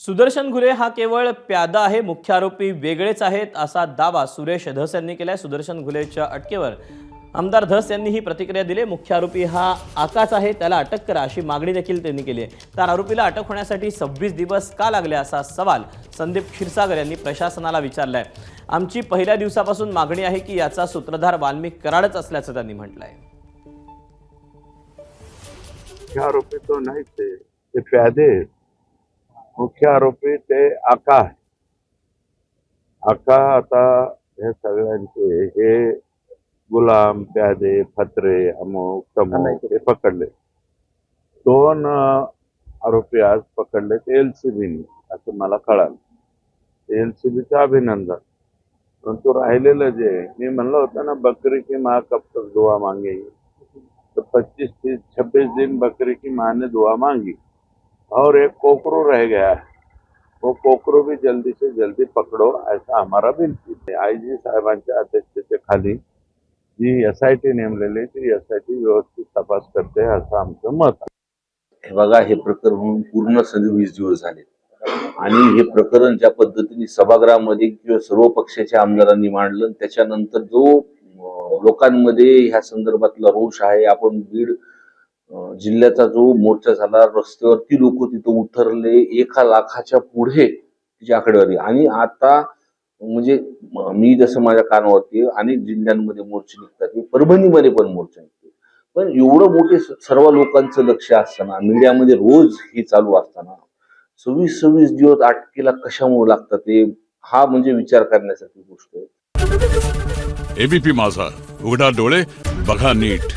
सुदर्शन घुले हा केवळ प्यादा आहे, मुख्य आरोपी वेगळेच आहेत असा दावा सुरेश धस यांनी केलाय। सुदर्शन घुलेच्या अटकेवर आमदार धस यांनी ही प्रतिक्रिया दिली। मुख्य आरोपी हा आकाच आहे, त्याला अटक करा अशी मागणी देखील त्यांनी केली आहे। तर आरोपीला अटक होण्यासाठी 26 दिवस का लागले असा सवाल संदीप क्षीरसागर यांनी प्रशासनाला विचारलाय। आमची पहिल्या दिवसापासून मागणी आहे की याचा सूत्रधार वाल्मिक कराडच असल्याचं त्यांनी म्हटलंय। मुख्य आरोपी तो नाही, ते प्यादे। मुख्य आरोपी ते आका आहे। आका आता हे सगळ्यांचे हे गुलाम, प्यादे, फत्रे, अमुक तमुक हे पकडले। 2 आरोपी आज पकडले ते एलसीबीने, असं मला कळालं। एलसीबीचं अभिनंदन। परंतु राहिलेलं जे मी म्हणलं होतं ना, बकरी की माँ कब तक दुआ मांगेगी, तो 25-26 दिन बकरी की माँ ने दुआ मांगी और एक कोकरू रह गया है। वो कोकरू भी जल्दी से जल्दी पकड़ो, ऐसा हमारा विनती है। आईजी साहेबांच्या अध्यक्षतेखाली जी एसआयटी नेमलेली ती एसआयटी व्यवस्थित तपास करते असं आमचं मत आहे। हे बघा, हे प्रकरण होऊन पूर्ण 26 दिवस झाले आणि हे प्रकरण ज्या पद्धतीने सभागृहामध्ये किंवा सर्व पक्षाच्या आमदारांनी मांडलं, त्याच्यानंतर जो लोकांमध्ये ह्या संदर्भातला रोष आहे, आपण बीड जिल्ह्याचा जो मोर्चा झाला, रस्त्यावरती लोक तिथं उतरले, 1 लाखाच्या पुढे तिची आकडेवारी। आणि आता म्हणजे मी जसं माझ्या कानावरती अनेक जिल्ह्यांमध्ये मोर्चे निघतात, परभणीमध्ये पण मोर्चा निघतो, पण एवढं मोठे सर्व लोकांचं लक्ष असताना, मीडियामध्ये रोज हे चालू असताना 26 दिवस अटकेला कशामुळे लागतात, ते हा म्हणजे विचार करण्यासारखी गोष्ट आहे। एबीपी माझा, उघडा डोळे बघा नीट।